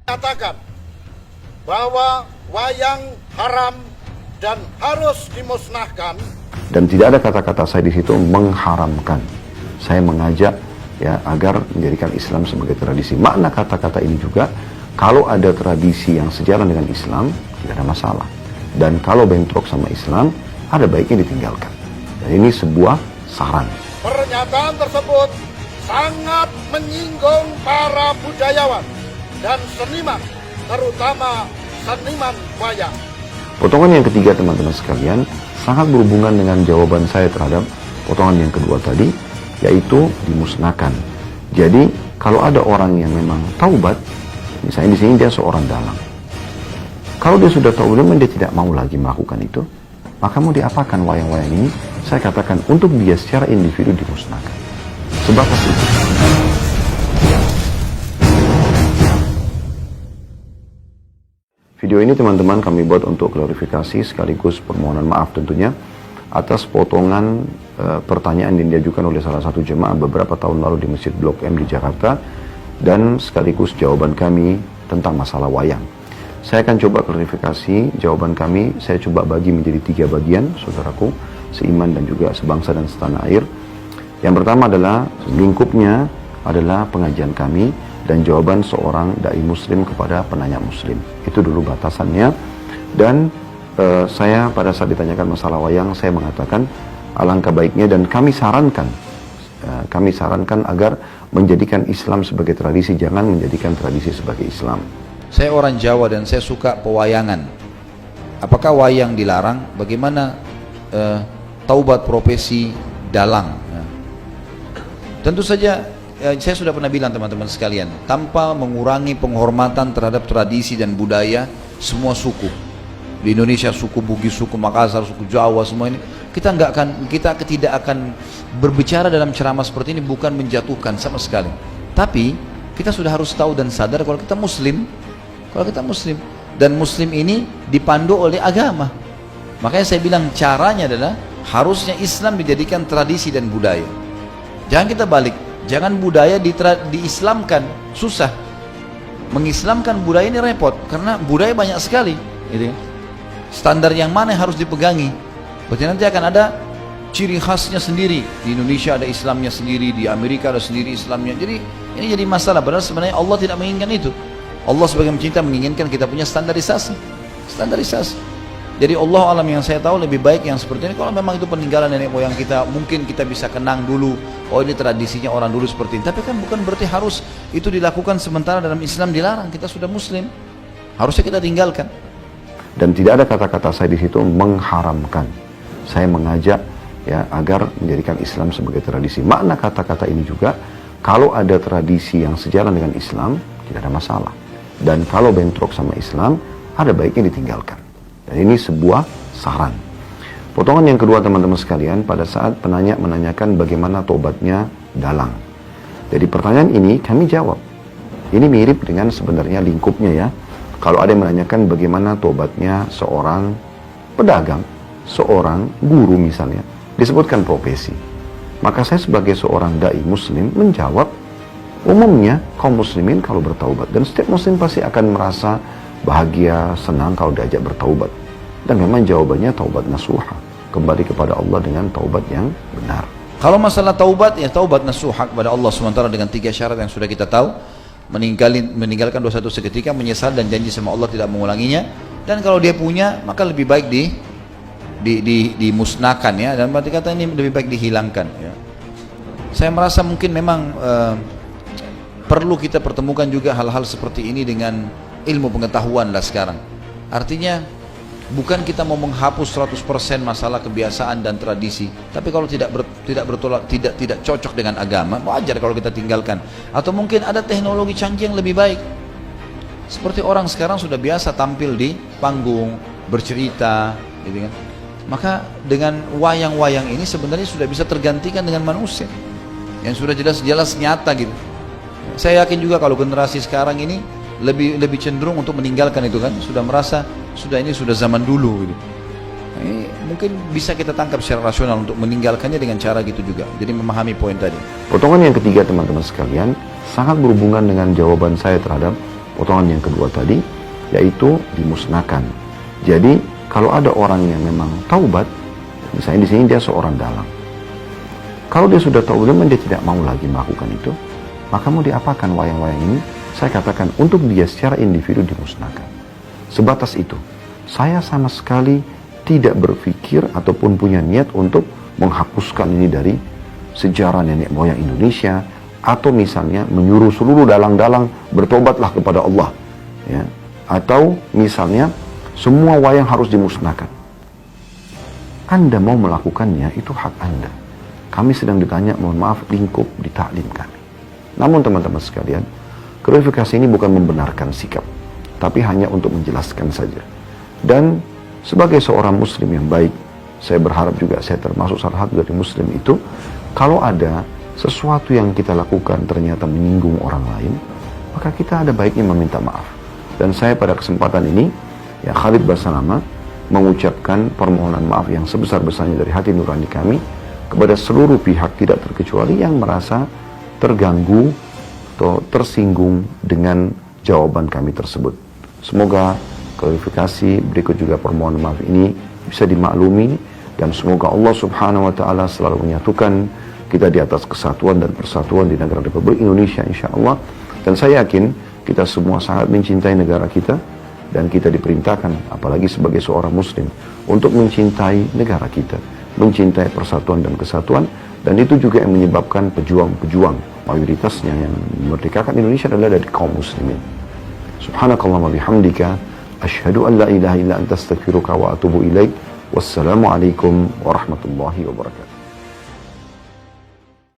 Katakan bahwa wayang haram dan harus dimusnahkan. Dan tidak ada kata-kata saya di situ mengharamkan. Saya mengajak ya agar menjadikan Islam sebagai tradisi. Makna kata-kata ini juga, kalau ada tradisi yang sejalan dengan Islam, tidak ada masalah. Dan kalau bentrok sama Islam, ada baiknya ditinggalkan. Dan ini sebuah saran. Pernyataan tersebut sangat menyinggung para budayawan dan seniman, terutama seniman wayang. Potongan yang ketiga teman-teman sekalian sangat berhubungan dengan jawaban saya terhadap potongan yang kedua tadi, yaitu dimusnahkan. Jadi kalau ada orang yang memang taubat, misalnya di sini dia seorang dalang, kalau dia sudah taubat dan dia tidak mau lagi melakukan itu, maka mau diapakan wayang-wayang ini? Saya katakan untuk dia secara individu dimusnahkan. Sebatas itu. Video ini teman-teman kami buat untuk klarifikasi sekaligus permohonan maaf tentunya atas potongan pertanyaan yang diajukan oleh salah satu jemaah beberapa tahun lalu di Masjid Blok M di Jakarta, dan sekaligus jawaban kami tentang masalah wayang. Saya akan coba klarifikasi jawaban kami, saya coba bagi menjadi 3 bagian, saudaraku, seiman dan juga sebangsa dan setanah air. Yang pertama adalah lingkupnya adalah pengajian kami dan jawaban seorang dai muslim kepada penanya muslim. Itu dulu batasannya. Dan saya pada saat ditanyakan masalah wayang, saya mengatakan alangkah baiknya dan kami sarankan agar menjadikan Islam sebagai tradisi, jangan menjadikan tradisi sebagai Islam. Saya orang Jawa dan saya suka pewayangan. Apakah wayang dilarang? Bagaimana taubat profesi dalang? Tentu saja saya sudah pernah bilang teman-teman sekalian, tanpa mengurangi penghormatan terhadap tradisi dan budaya semua suku di Indonesia, suku Bugis, suku Makassar, suku Jawa, semua ini kita tidak akan berbicara dalam ceramah seperti ini bukan menjatuhkan sama sekali. Tapi kita sudah harus tahu dan sadar kalau kita Muslim, dan Muslim ini dipandu oleh agama. Makanya saya bilang caranya adalah harusnya Islam dijadikan tradisi dan budaya. Jangan kita balik. Jangan budaya diislamkan, susah. Mengislamkan budaya ini repot, karena budaya banyak sekali. Gitu. Standar yang mana yang harus dipegangi? Berarti nanti akan ada ciri khasnya sendiri. Di Indonesia ada Islamnya sendiri, di Amerika ada sendiri Islamnya. Jadi ini jadi masalah. Padahal sebenarnya Allah tidak menginginkan itu. Allah sebagai pencinta menginginkan kita punya standarisasi. Jadi Allah alam yang saya tahu lebih baik yang seperti ini. Kalau memang itu peninggalan nenek moyang kita, mungkin kita bisa kenang dulu, oh ini tradisinya orang dulu seperti ini. Tapi kan bukan berarti harus itu dilakukan sementara dalam Islam dilarang. Kita sudah Muslim, harusnya kita tinggalkan. Dan tidak ada kata-kata saya di situ mengharamkan. Saya mengajak ya agar menjadikan Islam sebagai tradisi. Makna kata-kata ini juga, kalau ada tradisi yang sejalan dengan Islam, tidak ada masalah. Dan kalau bentrok sama Islam, ada baiknya ditinggalkan. Dan ini sebuah saran. Potongan yang kedua teman-teman sekalian, pada saat penanya menanyakan bagaimana tobatnya dalang. Jadi pertanyaan ini kami jawab. Ini mirip dengan sebenarnya lingkupnya ya. Kalau ada yang menanyakan bagaimana tobatnya seorang pedagang, seorang guru misalnya, disebutkan profesi. Maka saya sebagai seorang dai muslim menjawab, umumnya kaum muslimin kalau bertaubat, dan setiap muslim pasti akan merasa bahagia, senang kalau diajak bertaubat. Dan memang jawabannya taubat nasuha, kembali kepada Allah dengan taubat yang benar. Kalau masalah taubat, ya taubat nasuha kepada Allah sementara dengan 3 syarat yang sudah kita tahu. Meninggalkan dosa itu seketika, menyesal dan janji sama Allah tidak mengulanginya. Dan kalau dia punya, maka lebih baik dimusnahkan ya. Dan berarti kata ini lebih baik dihilangkan ya. Saya merasa mungkin memang perlu kita pertemukan juga hal-hal seperti ini dengan ilmu pengetahuan lah sekarang. Artinya bukan kita mau menghapus 100% masalah kebiasaan dan tradisi, tapi kalau tidak cocok dengan agama, wajar kalau kita tinggalkan. Atau mungkin ada teknologi canggih yang lebih baik. Seperti orang sekarang sudah biasa tampil di panggung, bercerita, gitu kan. Maka dengan wayang-wayang ini sebenarnya sudah bisa tergantikan dengan manusia yang sudah jelas-jelas nyata gitu. Saya yakin juga kalau generasi sekarang ini lebih cenderung untuk meninggalkan itu kan, sudah merasa ini sudah zaman dulu gitu. Ini mungkin bisa kita tangkap secara rasional untuk meninggalkannya dengan cara gitu juga. Jadi memahami poin tadi. Potongan yang ketiga teman-teman sekalian sangat berhubungan dengan jawaban saya terhadap potongan yang kedua tadi, yaitu dimusnahkan. Jadi kalau ada orang yang memang taubat, misalnya di sini dia seorang dalang, kalau dia sudah taubat dan dia tidak mau lagi melakukan itu, maka mau diapakan wayang-wayang ini? Saya katakan untuk dia secara individu dimusnahkan. Sebatas itu. Saya sama sekali tidak berpikir ataupun punya niat untuk menghapuskan ini dari sejarah nenek moyang Indonesia, atau misalnya menyuruh seluruh dalang-dalang bertobatlah kepada Allah, ya, atau misalnya semua wayang harus dimusnahkan. Anda mau melakukannya, itu hak Anda. Kami sedang ditanya, mohon maaf, lingkup di taklim kami. Namun teman-teman sekalian, klarifikasi ini bukan membenarkan sikap, tapi hanya untuk menjelaskan saja. Dan sebagai seorang muslim yang baik, saya berharap juga saya termasuk salah satu dari muslim itu, kalau ada sesuatu yang kita lakukan ternyata menyinggung orang lain, maka kita ada baiknya meminta maaf. Dan saya pada kesempatan ini, ya Khalid Basalamah, mengucapkan permohonan maaf yang sebesar-besarnya dari hati nurani kami kepada seluruh pihak tidak terkecuali yang merasa terganggu atau tersinggung dengan jawaban kami tersebut. Semoga klarifikasi berikut juga permohonan maaf ini bisa dimaklumi, dan semoga Allah Subhanahu wa taala selalu menyatukan kita di atas kesatuan dan persatuan di negara Republik Indonesia insyaallah. Dan saya yakin kita semua sangat mencintai negara kita, dan kita diperintahkan apalagi sebagai seorang muslim untuk mencintai negara kita, mencintai persatuan dan kesatuan, dan itu juga yang menyebabkan pejuang-pejuang mayoritasnya yang memerdekakan Indonesia adalah dari kaum muslimin. Subhanakallahumma bihamdika asyhadu an la ilaha illa anta astaghfiruka wa atubu ilaik. Wassalamualaikum warahmatullahi wabarakatuh.